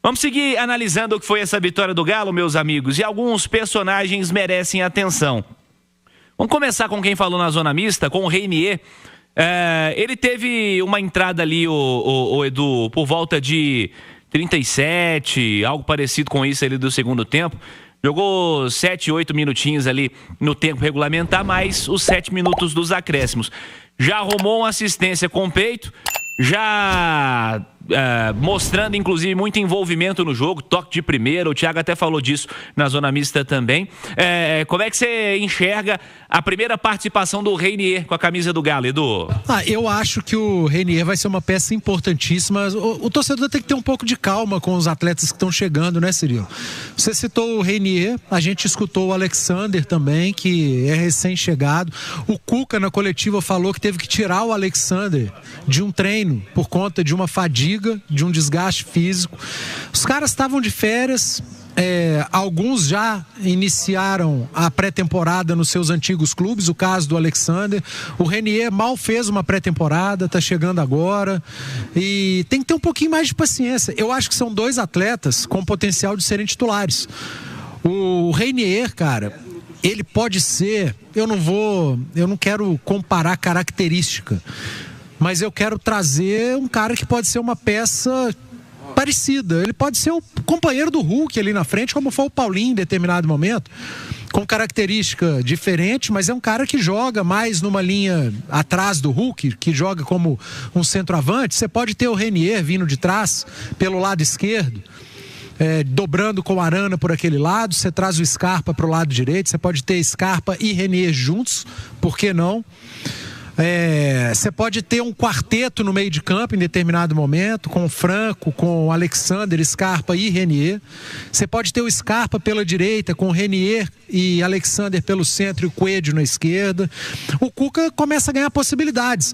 Vamos seguir analisando o que foi essa vitória do Galo, meus amigos, e alguns personagens merecem atenção. Vamos começar com quem falou na zona mista, com o Reinier. Ele teve uma entrada ali, o Edu, por volta de 37, algo parecido com isso ali do segundo tempo. Jogou 7, 8 minutinhos ali no tempo regulamentar, mais os 7 minutos dos acréscimos. Já arrumou uma assistência com o peito, já mostrando inclusive muito envolvimento no jogo, toque de primeira, o Thiago até falou disso na zona mista também. Como é que você enxerga a primeira participação do Reinier com a camisa do Galo, Edu? Eu acho que o Reinier vai ser uma peça importantíssima. O torcedor tem que ter um pouco de calma com os atletas que estão chegando, né, Cirilo? Você citou o Reinier, a gente escutou o Alexander também, que é recém-chegado. O Cuca na coletiva falou que teve que tirar o Alexander de um treino por conta de uma fadiga, de um desgaste físico. Os caras estavam de férias, alguns já iniciaram a pré-temporada nos seus antigos clubes, o caso do Alexander. O Reinier mal fez uma pré-temporada, está chegando agora, e tem que ter um pouquinho mais de paciência. Eu acho que são dois atletas com potencial de serem titulares. O Reinier, cara, ele pode ser, eu não quero comparar característica, mas eu quero trazer um cara que pode ser uma peça parecida. Ele pode ser o companheiro do Hulk ali na frente, como foi o Paulinho em determinado momento, com característica diferente, mas é um cara que joga mais numa linha atrás do Hulk, que joga como um centroavante. Você pode ter o Reinier vindo de trás, pelo lado esquerdo, dobrando com o Arana por aquele lado. Você traz o Scarpa para o lado direito, você pode ter Scarpa e Reinier juntos, por que não? Você pode ter um quarteto no meio de campo em determinado momento, com o Franco, com o Alexander, Scarpa e Reinier. Você pode ter o Scarpa pela direita, com o Reinier e Alexander pelo centro e o Coelho na esquerda. O Cuca começa a ganhar possibilidades,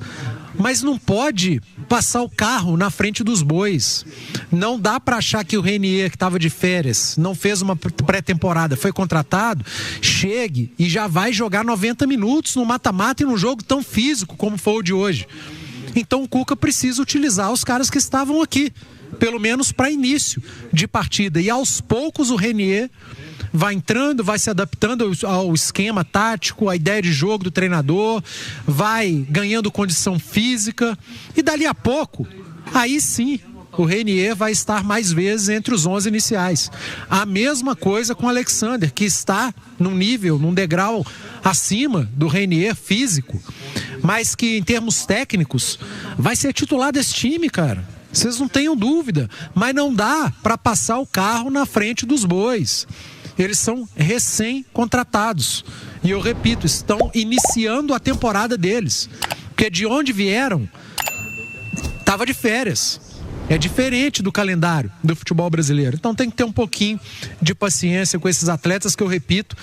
mas não pode passar o carro na frente dos bois. Não dá para achar que o Reinier, que estava de férias, não fez uma pré-temporada, foi contratado, chegue e já vai jogar 90 minutos no mata-mata e num jogo tão físico como foi o de hoje. Então o Cuca precisa utilizar os caras que estavam aqui, pelo menos para início de partida, e aos poucos o Reinier vai entrando, vai se adaptando ao esquema tático, à ideia de jogo do treinador, vai ganhando condição física, e dali a pouco, aí sim, o Reinier vai estar mais vezes entre os 11 iniciais. A mesma coisa com o Alexander, que está num nível, num degrau acima do Reinier físico, mas que em termos técnicos vai ser titular desse time, cara. Vocês não tenham dúvida, mas não dá para passar o carro na frente dos bois. Eles são recém-contratados. E eu repito, estão iniciando a temporada deles. Porque de onde vieram, estava de férias. É diferente do calendário do futebol brasileiro. Então tem que ter um pouquinho de paciência com esses atletas que, eu repito,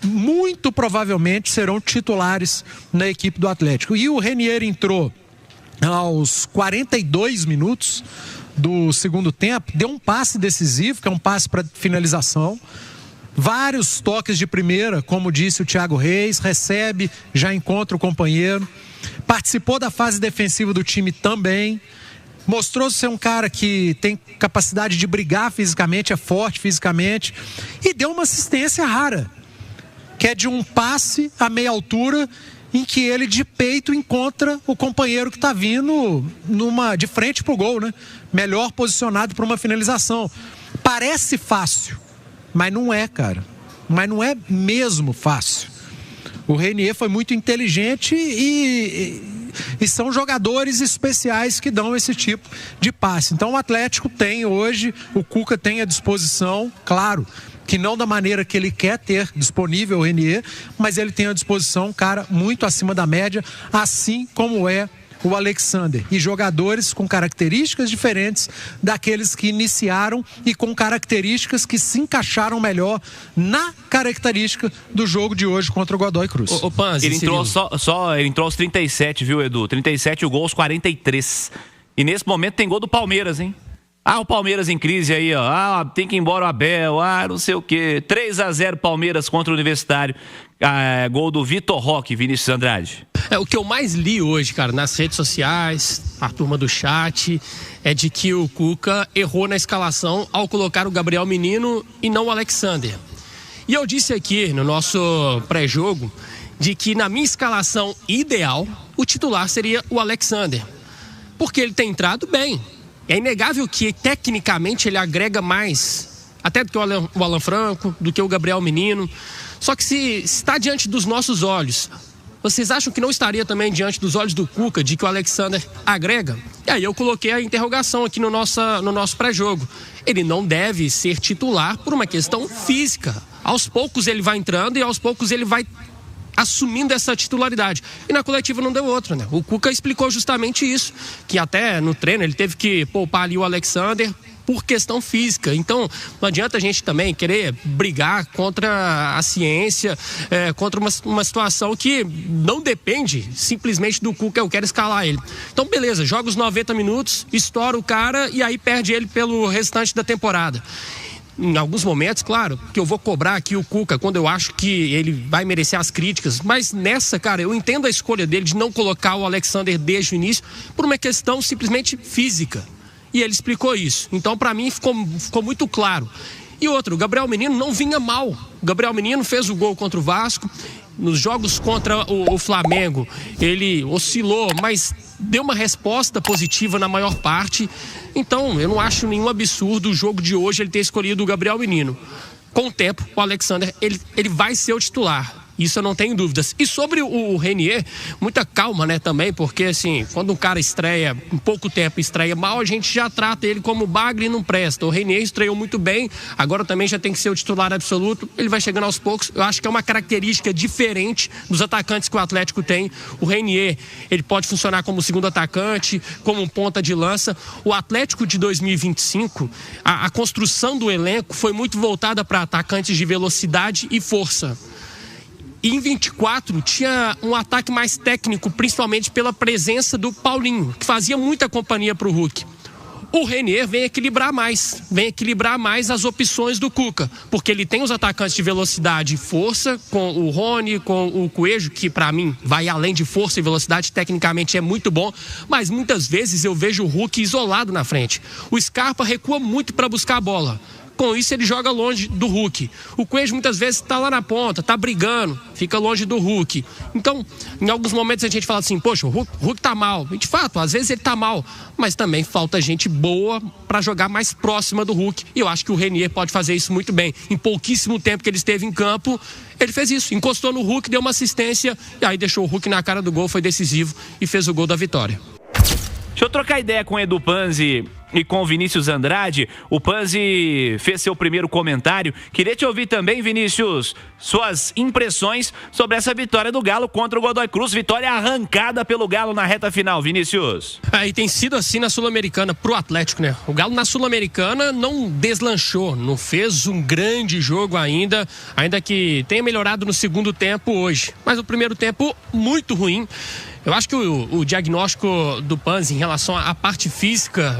muito provavelmente serão titulares na equipe do Atlético. E o Reinier entrou aos 42 minutos do segundo tempo, deu um passe decisivo, que é um passe para finalização. Vários toques de primeira, como disse o Thiago Reis, recebe, já encontra o companheiro. Participou da fase defensiva do time também. Mostrou ser um cara que tem capacidade de brigar fisicamente, é forte fisicamente. E deu uma assistência rara, que é de um passe a meia altura, em que ele de peito encontra o companheiro que está vindo de frente pro gol, né? Melhor posicionado para uma finalização. Parece fácil, mas não é, cara. Mas não é mesmo fácil. O Reinier foi muito inteligente e são jogadores especiais que dão esse tipo de passe. Então o Atlético tem hoje, o Cuca tem à disposição, claro, que não da maneira que ele quer ter disponível o Reinier, mas ele tem à disposição um cara muito acima da média, assim como é o Alexander, e jogadores com características diferentes daqueles que iniciaram e com características que se encaixaram melhor na característica do jogo de hoje contra o Godoy Cruz. Panzi, ele entrou ele entrou aos 37, viu, Edu? 37 e o gol aos 43. E nesse momento tem gol do Palmeiras, hein? O Palmeiras em crise aí, ó. Tem que ir embora o Abel, não sei o quê. 3-0 Palmeiras contra o Universitário. Gol do Vitor Roque, Vinícius Andrade. O que eu mais li hoje, cara, nas redes sociais, a turma do chat, é de que o Cuca errou na escalação ao colocar o Gabriel Menino e não o Alexander. E eu disse aqui no nosso pré-jogo de que na minha escalação ideal, o titular seria o Alexander. Porque ele tem entrado bem. É inegável que tecnicamente ele agrega mais, até do que o Alan Franco, do que o Gabriel Menino. Só que se está diante dos nossos olhos, vocês acham que não estaria também diante dos olhos do Cuca de que o Alexander agrega? E aí eu coloquei a interrogação aqui no nosso pré-jogo. Ele não deve ser titular por uma questão física. Aos poucos ele vai entrando e aos poucos ele vai assumindo essa titularidade. E na coletiva não deu outra, né? O Cuca explicou justamente isso, que até no treino ele teve que poupar ali o Alexander por questão física. Então, não adianta a gente também querer brigar contra a ciência, contra uma situação que não depende simplesmente do Cuca, eu quero escalar ele. Então, beleza, joga os 90 minutos, estoura o cara e aí perde ele pelo restante da temporada. Em alguns momentos, claro, que eu vou cobrar aqui o Cuca quando eu acho que ele vai merecer as críticas, mas nessa, cara, eu entendo a escolha dele de não colocar o Alexander desde o início por uma questão simplesmente física. E ele explicou isso. Então, pra mim, ficou muito claro. E outro, o Gabriel Menino não vinha mal. O Gabriel Menino fez o gol contra o Vasco. Nos jogos contra o Flamengo, ele oscilou, mas deu uma resposta positiva na maior parte. Então, eu não acho nenhum absurdo o jogo de hoje ele ter escolhido o Gabriel Menino. Com o tempo, o Alexander, ele vai ser o titular. Isso eu não tenho dúvidas. E sobre o Renier, muita calma, né, também, porque assim, quando um cara estreia, em pouco tempo estreia mal, a gente já trata ele como bagre e não presta. O Renier estreou muito bem, agora também já tem que ser o titular absoluto, ele vai chegando aos poucos. Eu acho que é uma característica diferente dos atacantes que o Atlético tem. O Renier, ele pode funcionar como segundo atacante, como um ponta de lança. O Atlético de 2025, a construção do elenco foi muito voltada para atacantes de velocidade e força. E em 24 tinha um ataque mais técnico, principalmente pela presença do Paulinho, que fazia muita companhia para o Hulk. O Renier vem equilibrar mais as opções do Cuca, porque ele tem os atacantes de velocidade e força, com o Rony, com o Coelho, que para mim vai além de força e velocidade, tecnicamente é muito bom, mas muitas vezes eu vejo o Hulk isolado na frente. O Scarpa recua muito para buscar a bola. Com isso ele joga longe do Hulk. O Coelho muitas vezes está lá na ponta, está brigando, fica longe do Hulk. Então, em alguns momentos a gente fala assim, poxa, o Hulk tá mal. E de fato, às vezes ele tá mal, mas também falta gente boa para jogar mais próxima do Hulk. E eu acho que o Renier pode fazer isso muito bem. Em pouquíssimo tempo que ele esteve em campo, ele fez isso. Encostou no Hulk, deu uma assistência e aí deixou o Hulk na cara do gol, foi decisivo e fez o gol da vitória. Deixa eu trocar ideia com o Edu Panzi e com o Vinícius Andrade. O Panzi fez seu primeiro comentário. Queria te ouvir também, Vinícius, suas impressões sobre essa vitória do Galo contra o Godoy Cruz. Vitória arrancada pelo Galo na reta final, Vinícius. E tem sido assim na Sul-Americana pro Atlético, né? O Galo na Sul-Americana não deslanchou, não fez um grande jogo ainda que tenha melhorado no segundo tempo hoje. Mas o primeiro tempo muito ruim. Eu acho que o diagnóstico do Panzi em relação à parte física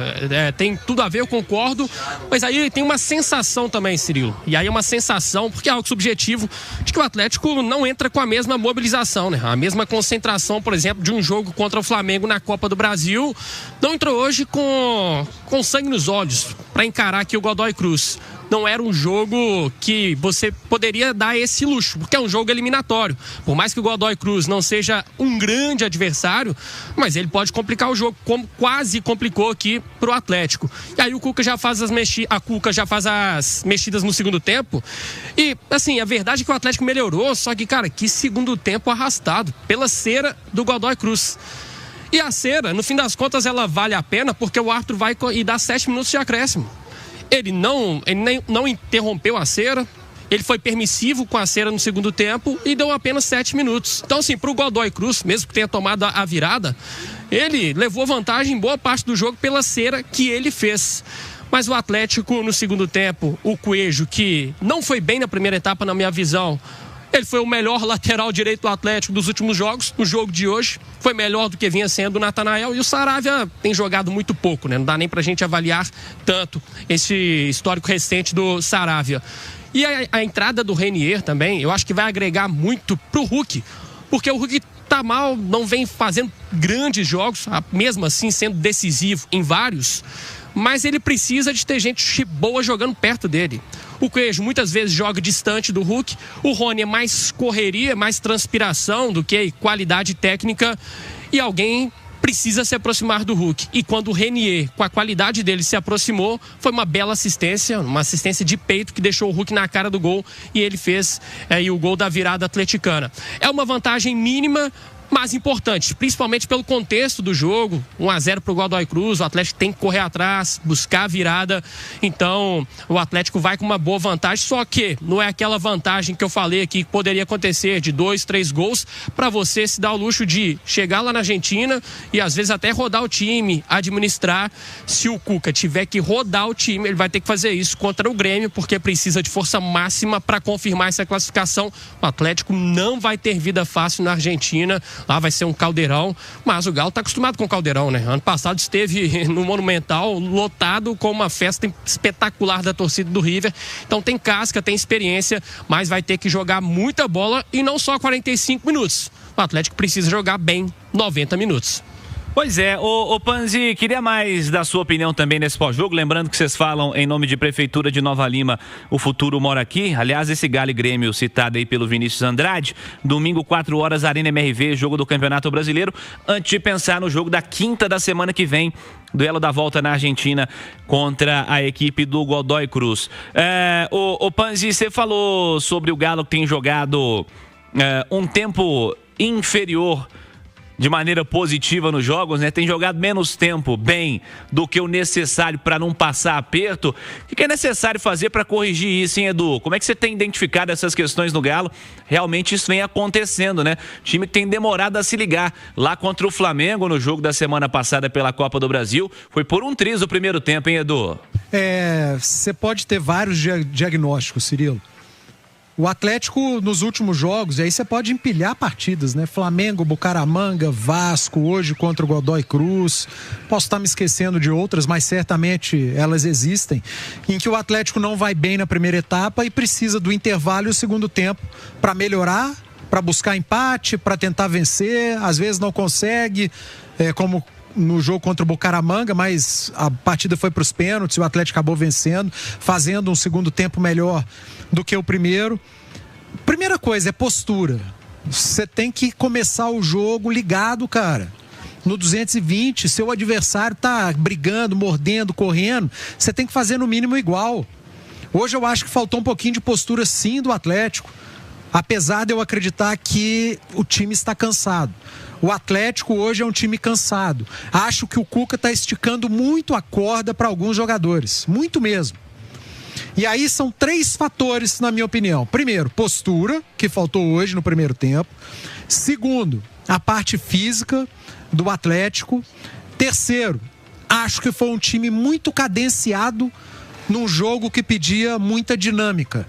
tem tudo a ver, eu concordo, mas aí tem uma sensação também, Cirilo. E aí é uma sensação, porque é algo subjetivo, de que o Atlético não entra com a mesma mobilização, né? A mesma concentração, por exemplo, de um jogo contra o Flamengo na Copa do Brasil. Não entrou hoje com sangue nos olhos para encarar aqui o Godoy Cruz. Não era um jogo que você poderia dar esse luxo, porque é um jogo eliminatório. Por mais que o Godoy Cruz não seja um grande adversário, mas ele pode complicar o jogo, como quase complicou aqui pro Atlético. E aí o Cuca já faz as mexidas no segundo tempo. E, assim, a verdade é que o Atlético melhorou, só que, cara, que segundo tempo arrastado pela cera do Godoy Cruz. E a cera, no fim das contas, ela vale a pena porque o árbitro vai e dá 7 minutos de acréscimo. Ele não interrompeu a cera, ele foi permissivo com a cera no segundo tempo e deu apenas 7 minutos. Então, assim, pro Godoy Cruz, mesmo que tenha tomado a virada, ele levou vantagem em boa parte do jogo pela cera que ele fez. Mas o Atlético, no segundo tempo, o Coelho, que não foi bem na primeira etapa, na minha visão, Ele foi o melhor lateral direito do Atlético dos últimos jogos. No jogo de hoje, foi melhor do que vinha sendo o Natanael. E o Saravia tem jogado muito pouco, né? Não dá nem pra gente avaliar tanto esse histórico recente do Saravia. E a entrada do Reinier também, eu acho que vai agregar muito pro Hulk. Porque o Hulk tá mal, não vem fazendo grandes jogos, mesmo assim sendo decisivo em vários. Mas ele precisa de ter gente boa jogando perto dele. O Queijo muitas vezes joga distante do Hulk. O Rony é mais correria, mais transpiração do que qualidade técnica. E alguém precisa se aproximar do Hulk. E quando o Reinier, com a qualidade dele, se aproximou, foi uma bela assistência, uma assistência de peito que deixou o Hulk na cara do gol. E ele fez o gol da virada atleticana. É uma vantagem mínima, mas importante, principalmente pelo contexto do jogo. 1-0 para o Godoy Cruz, o Atlético tem que correr atrás, buscar a virada. Então, o Atlético vai com uma boa vantagem, só que não é aquela vantagem que eu falei aqui que poderia acontecer de 2, 3 gols, para você se dar o luxo de chegar lá na Argentina e às vezes até rodar o time, administrar. Se o Cuca tiver que rodar o time, ele vai ter que fazer isso contra o Grêmio, porque precisa de força máxima para confirmar essa classificação. O Atlético não vai ter vida fácil na Argentina. Lá vai ser um caldeirão, mas o Galo está acostumado com o caldeirão, né? Ano passado esteve no Monumental lotado com uma festa espetacular da torcida do River. Então tem casca, tem experiência, mas vai ter que jogar muita bola e não só 45 minutos. O Atlético precisa jogar bem 90 minutos. Pois é, ô Panzi, queria mais da sua opinião também nesse pós-jogo, lembrando que vocês falam em nome de Prefeitura de Nova Lima, o futuro mora aqui. Aliás, esse Galo e Grêmio citado aí pelo Vinícius Andrade, domingo 4 horas, Arena MRV, jogo do Campeonato Brasileiro, antes de pensar no jogo da quinta da semana que vem, duelo da volta na Argentina contra a equipe do Godoy Cruz. Ô Panzi, você falou sobre o Galo que tem jogado um tempo inferior de maneira positiva nos jogos, né? Tem jogado menos tempo bem do que o necessário para não passar aperto. O que é necessário fazer para corrigir isso, hein, Edu? Como é que você tem identificado essas questões no Galo? Realmente isso vem acontecendo, né? O time tem demorado a se ligar. Lá contra o Flamengo, no jogo da semana passada pela Copa do Brasil, foi por um triz o primeiro tempo, hein, Edu? Você pode ter vários diagnósticos, Cirilo. O Atlético nos últimos jogos, e aí você pode empilhar partidas, né? Flamengo, Bucaramanga, Vasco, hoje contra o Godoy Cruz. Posso estar me esquecendo de outras, mas certamente elas existem. Em que o Atlético não vai bem na primeira etapa e precisa do intervalo e o segundo tempo para melhorar, para buscar empate, para tentar vencer. Às vezes não consegue, como no jogo contra o Bucaramanga, mas a partida foi para os pênaltis e o Atlético acabou vencendo, fazendo um segundo tempo melhor do que o primeiro. Primeira coisa é postura. Você tem que começar o jogo ligado, cara. No 220, seu adversário tá brigando, mordendo, correndo, você tem que fazer no mínimo igual. Hoje eu acho que faltou um pouquinho de postura sim do Atlético, apesar de eu acreditar que o time está cansado. O Atlético hoje é um time cansado. Acho que o Cuca está esticando muito a corda para alguns jogadores. Muito mesmo. E aí são 3 fatores, na minha opinião. Primeiro, postura, que faltou hoje no primeiro tempo. Segundo, a parte física do Atlético. Terceiro, acho que foi um time muito cadenciado num jogo que pedia muita dinâmica.